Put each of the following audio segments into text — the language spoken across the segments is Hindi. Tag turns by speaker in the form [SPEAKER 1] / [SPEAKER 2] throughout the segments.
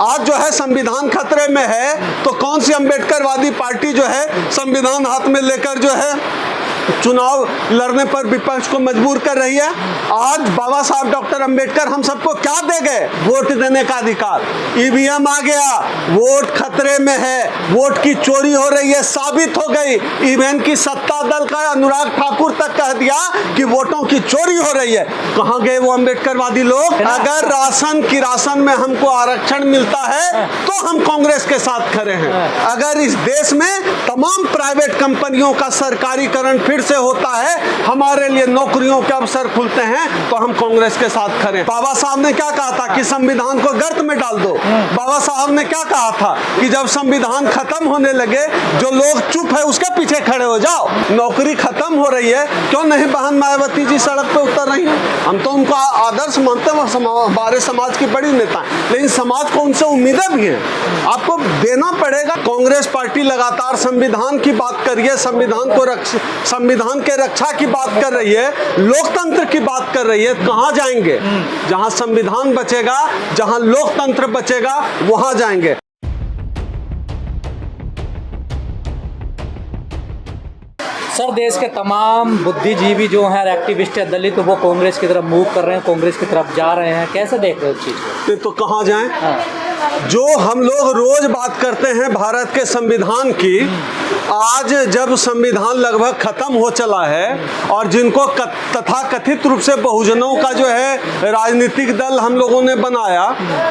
[SPEAKER 1] आज जो है संविधान खतरे में है तो कौन सी अम्बेडकरवादी पार्टी जो है संविधान हाथ में लेकर जो है चुनाव लड़ने पर विपक्ष को मजबूर कर रही है। आज बाबा साहब डॉक्टर अंबेडकर हम सबको क्या दे गए? वोट देने का अधिकार। ईवीएम आ गया, वोट खतरे में है, वोट की चोरी हो रही है, साबित हो गई। ईवीएम की सत्ता दल का अनुराग ठाकुर तक कह दिया कि वोटों की चोरी हो रही है। कहाँ गए वो अम्बेडकरवादी लोग? अगर राशन में हमको आरक्षण मिलता है तो हम कांग्रेस के साथ खड़े हैं। अगर इस देश में तमाम प्राइवेट कंपनियों का सरकारीकरण फिर से होता है, हमारे लिए नौकरियों के अवसर खुलते हैं, तो हम कांग्रेस के साथ खड़े। बाबा साहब ने क्या कहा था कि संविधान को गर्त में डाल दो। बाबा साहब ने क्या कहा था कि जब संविधान खत्म होने लगे, जो लोग चुप है उसके पीछे खड़े हो जाओ। नौकरी खत्म हो रही है, क्यों नहीं बहन मायावती जी सड़क पे उतर रही है? हम तो उनको आदर्श मानते हैं, हमारे समाज की बड़ी नेता है, लेकिन समाज को उनसे उम्मीदें भी हैं। आपको देना पड़ेगा। कांग्रेस पार्टी लगातार संविधान की बात कर रही है, संविधान के रक्षा की बात कर रही है, लोकतंत्र की बात कर रही है। कहां जाएंगे? जहां संविधान बचेगा, जहां लोकतंत्र बचेगा, वहां जाएंगे।
[SPEAKER 2] सर, देश के तमाम बुद्धिजीवी जो हैं, एक्टिविस्ट है, दलित, वो कांग्रेस की तरफ मूव कर रहे हैं, कांग्रेस की तरफ जा रहे हैं। कैसे देख रहे हो इस चीज़ को?
[SPEAKER 1] तो कहां जाएं? जो हम लोग रोज बात करते हैं भारत के संविधान की, आज जब संविधान लगभग खत्म हो चला है और जिनको तथाकथित रूप से बहुजनों का जो है राजनीतिक दल हम लोगों ने बनाया,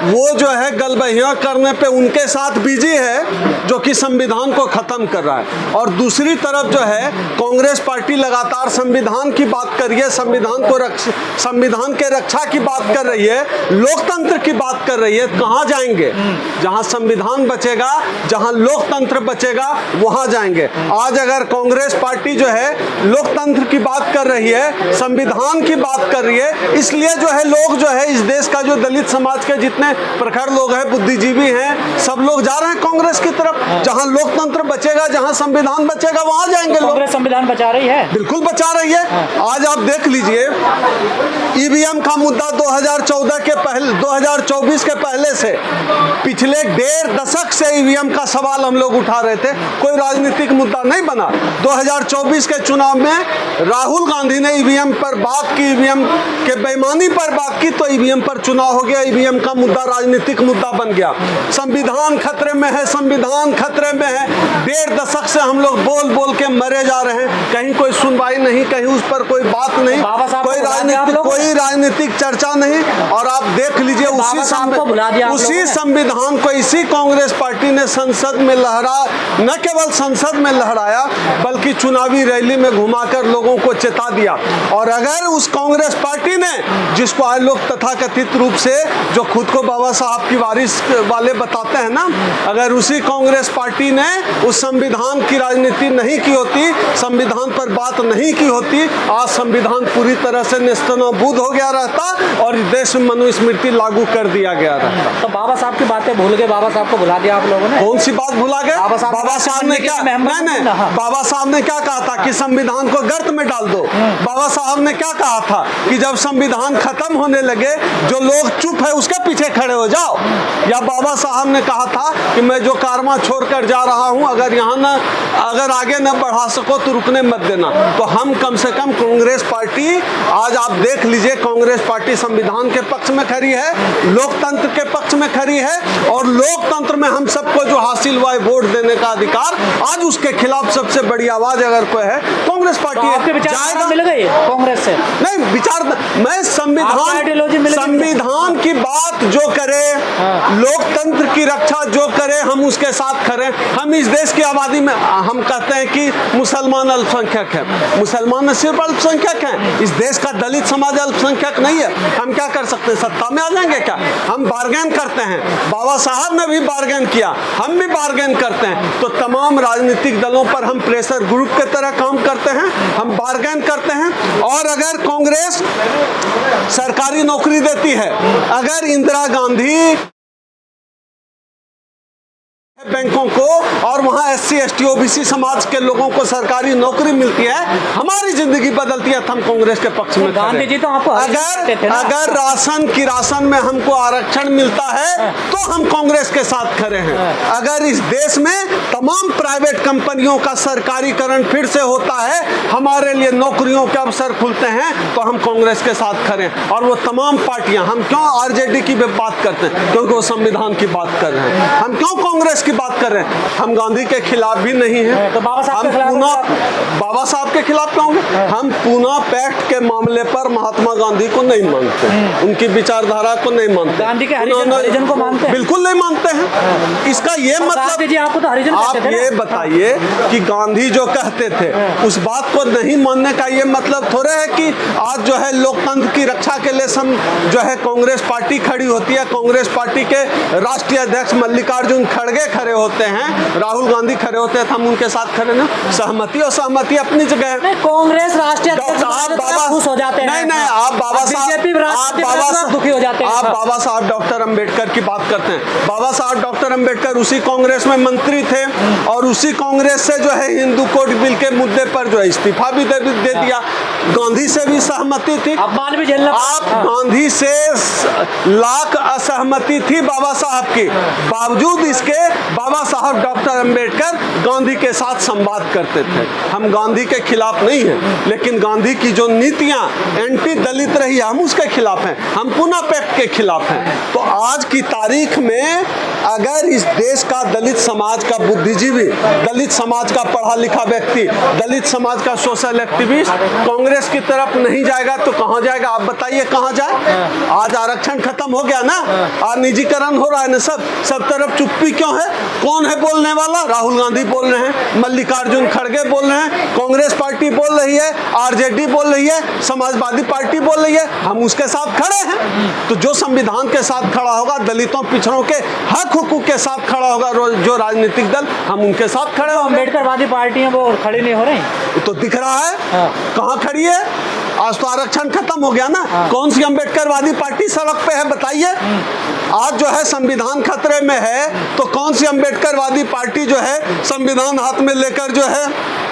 [SPEAKER 1] वो जो है गलबहियां करने पे उनके साथ बिजी है जो कि संविधान को खत्म कर रहा है। और दूसरी तरफ जो है कांग्रेस पार्टी लगातार संविधान की बात कर रही है, संविधान के रक्षा की बात कर रही है, लोकतंत्र की बात कर रही है। कहां जाएंगे? जहां संविधान बचेगा, जहां लोकतंत्र बचेगा, वहां जाएंगे। आज अगर कांग्रेस पार्टी जो है लोकतंत्र की बात कर रही है, संविधान की बात कर रही है, इसलिए जो है लोग जो है इस देश का जो दलित समाज के जितने प्रखर लोग हैं, बुद्धिजीवी हैं, सब लोग जा रहे हैं कांग्रेस की तरफ। जहां लोकतंत्र बचेगा, जहां संविधान बचेगा, वहां जाएंगे लोग।
[SPEAKER 2] कांग्रेस संविधान बचा रही है,
[SPEAKER 1] बिल्कुल बचा रही है। आज आप देख लीजिए, ईवीएम का मुद्दा 2024 के पहले से पिछले 1.5 दशक से ईवीएम का सवाल हम लोग उठा रहे थे, कोई राजनीतिक मुद्दा नहीं बना। 2024 के चुनाव में राहुल गांधी ने ईवीएम पर बात की, ईवीएम के बेईमानी पर बात की, तो ईवीएम पर चुनाव हो गया, ईवीएम का मुद्दा राजनीतिक मुद्दा बन गया। संविधान खतरे में है, संविधान खतरे में है। 1.5 दशक से हम लोग बोल बोल के मरे जा रहे हैं, कहीं कोई सुनवाई नहीं, कहीं उस पर कोई बात नहीं, कोई राजनीतिक चर्चा नहीं। और आप देख लीजिए उसी संविधान को इसी कांग्रेस पार्टी ने संसद में न केवल संसद में लहराया, बल्कि चुनावी रैली में घुमाकर लोगों को चेता दिया। और अगर उस कांग्रेस पार्टी ने, जिसको आज लोग तथाकथित रूप से जो खुद को बाबा साहब की वारिस वाले बताते हैं ना, अगर उसी कांग्रेस पार्टी ने उस संविधान की राजनीति नहीं की होती, संविधान पर बात नहीं की होती, आज संविधान पूरी तरह से नेस्तनाबूद हो गया रहता और देश में मनुस्मृति लागू कर दिया गया रहता।
[SPEAKER 2] तो बाबा साहब की बातें भूल गए, बाबा साहब को भुला दिया आप लोगों ने।
[SPEAKER 1] कौन सी बात भुला गए? बाबा साहब ने क्या बाबा साहब ने क्या कहा था कि संविधान को गर्त में डाल दो। बाबा साहब ने क्या कहा था कि जब संविधान खत्म होने लगे, जो लोग चुप है उसके पीछे खड़े हो जाओ। या बाबा साहब ने कहा था कि मैं जो कारवां छोड़कर जा रहा हूं, अगर आगे न बढ़ा सको तो रुकने मत देना। तो हम कम से कम कांग्रेस पार्टी, आज आप देख लीजिए, कांग्रेस पार्टी संविधान के पक्ष में खड़ी है, लोकतंत्र के पक्ष में खड़ी है, और लोकतंत्र में हम सबको जो हासिल हुआ है वोट देने का अधिकार, आज उसके खिलाफ सबसे बड़ी आवाज अगर कोई है कांग्रेस पार्टी
[SPEAKER 2] तो आपके विचार मिल गए कांग्रेस से?
[SPEAKER 1] नहीं, विचार मैं संविधान की बात जो करे, लोकतंत्र की रक्षा जो करे, हम उसके साथ खड़े। हम इस देश की आबादी में हम कहते हैं कि मुसलमान अल्पसंख्यक है, मुसलमान सिर्फ अल्पसंख्यक हैं, इस देश का दलित समाज अल्पसंख्यक नहीं है। हम क्या कर सकते हैं? सत्ता में आ जाएंगे क्या? हम बार्गेन करते हैं, बाबा साहब ने भी बार्गेन किया, हम भी बार्गेन करते हैं। तो तमाम राजनीतिक दलों पर हम प्रेशर ग्रुप के तरह काम करते हैं, हम बार्गेन करते हैं। और अगर कांग्रेस सरकारी नौकरी देती है, अगर इंदिरा गांधी बैंकों को और वहाँ SC ST OBC समाज के लोगों को सरकारी नौकरी मिलती है, हमारी जिंदगी बदलती है, तो हम कांग्रेस के पक्ष में
[SPEAKER 2] गांधी जी तो आपको
[SPEAKER 1] अगर राशन की राशन में हमको आरक्षण मिलता है तो हम कांग्रेस के साथ खड़े हैं। अगर इस देश में तमाम प्राइवेट कंपनियों का सरकारीकरण फिर से होता है, हमारे लिए नौकरियों के अवसर खुलते हैं, तो हम कांग्रेस के साथ खड़े हैं। और वो तमाम पार्टियां, हम क्यों RJD की भी बात करते हैं? क्योंकि वो संविधान की बात कर रहे हैं। हम क्यों कांग्रेस की बात कर रहे हैं? हम गांधी के खिलाफ भी नहीं है,
[SPEAKER 2] तो बाबा साहब
[SPEAKER 1] के खिलाफ क्यों होंगे? हम पूना पैक्ट के मामले पर महात्मा गांधी को नहीं मानते, उनकी विचारधारा को नहीं मानते।
[SPEAKER 2] गांधी के हरिजन को मानते हैं?
[SPEAKER 1] बिल्कुल नहीं मानते हैं। इसका ये मतलब
[SPEAKER 2] जी आपको तो हरिजन
[SPEAKER 1] आप ये बताइए कि गांधी जो कहते थे उस बात को नहीं मानने का ये मतलब थोड़ा है कि आज जो है लोकतंत्र की रक्षा के लिए जो है कांग्रेस पार्टी खड़ी होती है, कांग्रेस पार्टी के राष्ट्रीय अध्यक्ष मल्लिकार्जुन खड़गे खड़े होते हैं, राहुल गांधी खड़े होते हैं, हम उनके साथ खड़े ना। सहमति और सहमति अपनी जगह है।
[SPEAKER 2] कांग्रेस राष्ट्रीय अध्यक्ष खुश हो जाते हैं।
[SPEAKER 1] नहीं, आप बाबा साहब
[SPEAKER 2] दुखी हो जाते हैं।
[SPEAKER 1] आप बाबा साहब डॉक्टर अंबेडकर की बात करते हैं। बाबा साहब डॉक्टर अंबेडकर उसी कांग्रेस में मंत्री थे और उसी कांग्रेस से जो है हिंदू कोड बिल के मुद्दे पर जो है इस्तीफा भी दे दिया। गांधी से भी सहमति थी,
[SPEAKER 2] अपमान भी झेलना।
[SPEAKER 1] आप गांधी से लाख असहमति थी बाबा साहब की, बावजूद इसके बाबा साहब डॉक्टर अंबेडकर गांधी के साथ संवाद करते थे। हम गांधी के खिलाफ नहीं हैं, लेकिन गांधी की जो नीतियां एंटी दलित रही, हम उसके खिलाफ हैं, हम पूना पैक्ट के खिलाफ हैं। तो आज की तारीख में अगर इस देश का दलित समाज का बुद्धिजीवी, दलित समाज का पढ़ा लिखा व्यक्ति, दलित समाज का सोशल एक्टिविस्ट कांग्रेस की तरफ नहीं जाएगा तो कहां जाएगा? आप बताइए कहां जाए? आज आरक्षण खत्म हो गया ना, आज निजीकरण हो रहा है ना, सब तरफ चुप्पी क्यों है? कौन है बोलने वाला? राहुल गांधी बोल रहे हैं, मल्लिकार्जुन खड़गे बोल रहे हैं, कांग्रेस पार्टी बोल रही है, RJD बोल रही है, समाजवादी पार्टी बोल रही है, हम उसके साथ खड़े हैं। तो जो संविधान के साथ खड़ा होगा, दलितों पिछड़ों के हक हुकूक के साथ खड़ा होगा जो राजनीतिक दल, हम उनके साथ खड़े होंगे।
[SPEAKER 2] अम्बेडकरवादी पार्टियां वो खड़ी नहीं हो रही,
[SPEAKER 1] तो दिख रहा है कहां खड़ी है। आज तो आरक्षण खत्म हो गया ना, कौन सी अम्बेडकरवादी पार्टी सड़क पे है बताइए? आज जो है संविधान खतरे में है तो कौन सी अम्बेडकरवादी पार्टी जो है संविधान हाथ में लेकर जो है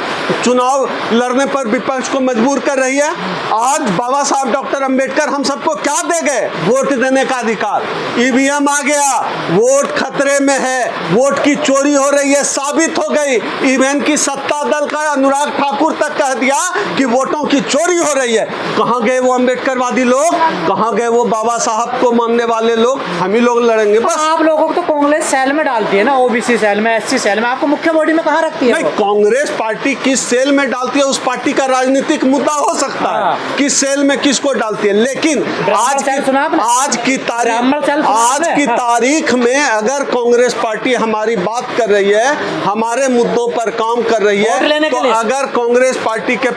[SPEAKER 1] चुनाव लड़ने पर विपक्ष को मजबूर कर रही है? आज बाबा साहब डॉक्टर अंबेडकर हम सबको क्या दे गए? वोट देने का अधिकार। EVM आ गया, वोट खतरे में है, वोट की चोरी हो रही है, साबित हो गई। इवन की सत्ता दल का अनुराग ठाकुर तक कह दिया कि वोटों की चोरी हो रही है। कहां गए वो अम्बेडकरवादी लोग? कहां गए वो बाबा साहब को मानने वाले लोग? हम ही लोग लड़ेंगे बस।
[SPEAKER 2] आप लोगों को तो कांग्रेस सेल में डालती है ना, OBC सेल में, SC सेल में, आपको मुख्य बॉडी में कहां रखती है?
[SPEAKER 1] नहीं, कांग्रेस पार्टी किस सेल में डालती है उस पार्टी का राजनीतिक मुद्दा हो सकता है, किस सेल में किसको डालती है, लेकिन आज की तारीख में अगर कांग्रेस पार्टी हमारी बात कर रही है, हमारे मुद्दों पर काम कर रही है, तो अगर कांग्रेस पार्टी के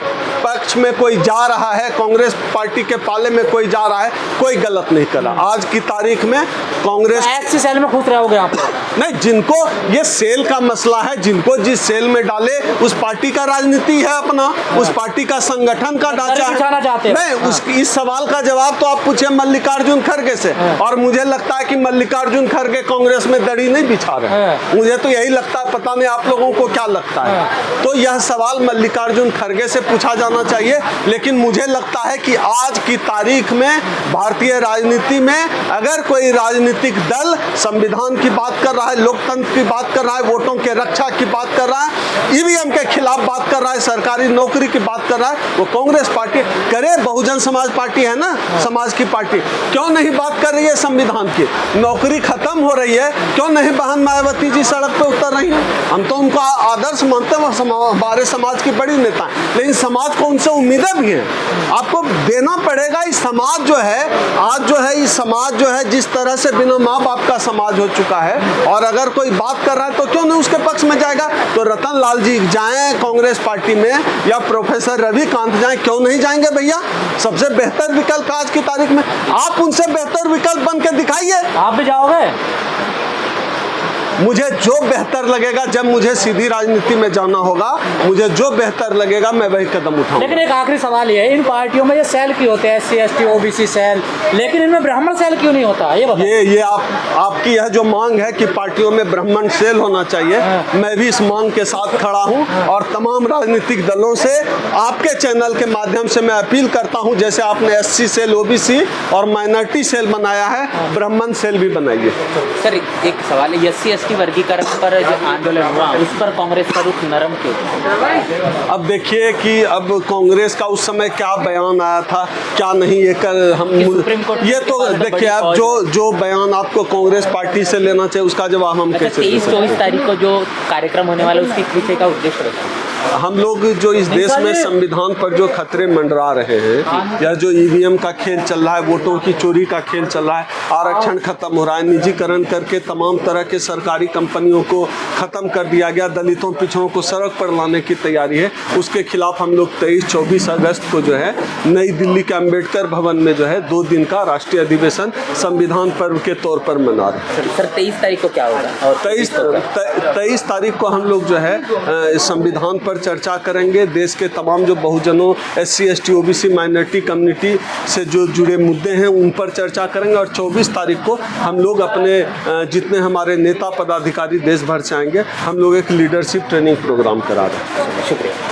[SPEAKER 1] पक्ष में कोई जा रहा है, कांग्रेस पार्टी के पाले में कोई जा रहा है, कोई गलत नहीं करा। आज की तारीख में कांग्रेस
[SPEAKER 2] SC सेल में खुश रहोगे आप?
[SPEAKER 1] नहीं, जिनको ये सेल का मसला है, जिनको जिस सेल में डाले उस पार्टी का राजनीति है अपना, उस पार्टी का संगठन का ढांचा है। नहीं, इस सवाल का जवाब तो आप पूछे मल्लिकार्जुन खड़गे से, और मुझे लगता है कि मल्लिकार्जुन खड़गे कांग्रेस में दड़ी नहीं बिछा रहे। मुझे तो यही लगता है, पता नहीं आप लोगों को क्या लगता है। तो यह सवाल मल्लिकार्जुन खड़गे से पूछा जाना चाहिए। लेकिन मुझे लगता है कि आज की तारीख में भारतीय राजनीति में अगर कोई राजनीतिक दल संविधान की बात कर रहा है, लोकतंत्र की बात कर रहा है, वोटों के रक्षा की बात कर रहा है, EVM के खिलाफ बात कर रहा है, सरकारी नौकरी की बात कर रहा है, वो कांग्रेस पार्टी करे। बहुजन समाज पार्टी है ना, समाज की पार्टी, क्यों नहीं बात कर रही है संविधान की? नौकरी खत्म हो रही है, क्यों नहीं बहन मायावती जी सड़क पे उतर रही है? हम तो उनको आदर्श मानते हैं, हमारे समाज की बड़ी नेता है, लेकिन समाज को उनसे उम्मीदें भी हैं। आपको देना पड़ेगा। इस समाज जो है आज जो है, इस समाज जो है जिस तरह से बिना माँ बाप का समाज हो चुका है, और अगर कोई बात कर रहा है तो क्यों नहीं उसके पक्ष में जाएगा? तो रतन लाल जी जाएं कांग्रेस पार्टी में, या प्रोफेसर रविकांत जाएं, क्यों नहीं जाएंगे भैया? सबसे बेहतर विकल्प आज की तारीख में, आप उनसे बेहतर विकल्प बन के दिखाइए।
[SPEAKER 2] आप भी जाओगे?
[SPEAKER 1] मुझे जो बेहतर लगेगा, जब मुझे सीधी राजनीति में जाना होगा, मुझे जो बेहतर लगेगा मैं वही कदम उठाऊंगा।
[SPEAKER 2] लेकिन एक आखिरी सवाल ये है, इन पार्टियों में ये सेल की होते हैं, SC ST OBC सेल, लेकिन इनमें ब्राह्मण सेल क्यों नहीं होता ये बताओ।
[SPEAKER 1] ये आपकी यह जो मांग है कि पार्टियों में ब्राह्मण सेल होना चाहिए, मैं भी इस मांग के साथ खड़ा हूं और तमाम राजनीतिक दलों से आपके चैनल के माध्यम से मैं अपील करता हूं, जैसे आपने एससी सेल, ओबीसी और माइनॉरिटी सेल बनाया है, ब्राह्मण सेल भी बनाइए।
[SPEAKER 3] सर एक सवाल है, एससी एसटी वर्गीकरण पर जो आंदोलन हुआ उस पर कांग्रेस का रुख नरम क्यों?
[SPEAKER 1] अब देखिए कि अब कांग्रेस का उस समय क्या बयान आया था, क्या नहीं, ये कर हम
[SPEAKER 3] सुप्रीम कोर्ट
[SPEAKER 1] ये तो देखिए अब जो बयान आपको कांग्रेस पार्टी से लेना चाहिए उसका जवाब हम कैसे दें?
[SPEAKER 3] 23-24 तारीख को जो कार्यक्रम होने वाला है उसके पीछे का उद्देश्य बताइए।
[SPEAKER 1] हम लोग जो इस देश में संविधान पर जो खतरे मंडरा रहे हैं, या जो ईवीएम का खेल चल रहा है, वोटों की चोरी का खेल चल रहा है, आरक्षण खत्म हो रहा है, निजीकरण करके तमाम तरह के सरकारी कंपनियों को खत्म कर दिया गया, दलितों पिछड़ों को सड़क पर लाने की तैयारी है, उसके खिलाफ हम लोग 23-24 अगस्त को जो है नई दिल्ली के अम्बेडकर भवन में जो है 2 दिन का राष्ट्रीय अधिवेशन संविधान पर्व के तौर पर मना रहे हैं।
[SPEAKER 3] सर 23 तारीख को क्या होगा? और
[SPEAKER 1] 23 तारीख को हम लोग जो है संविधान पर चर्चा करेंगे, देश के तमाम जो बहुजनों, SC ST OBC minority community से जो जुड़े मुद्दे हैं उन पर चर्चा करेंगे, और 24 तारीख को हम लोग अपने जितने हमारे नेता पदाधिकारी देश भर से आएंगे, हम लोग एक लीडरशिप ट्रेनिंग प्रोग्राम करा रहे हैं।
[SPEAKER 3] शुक्रिया।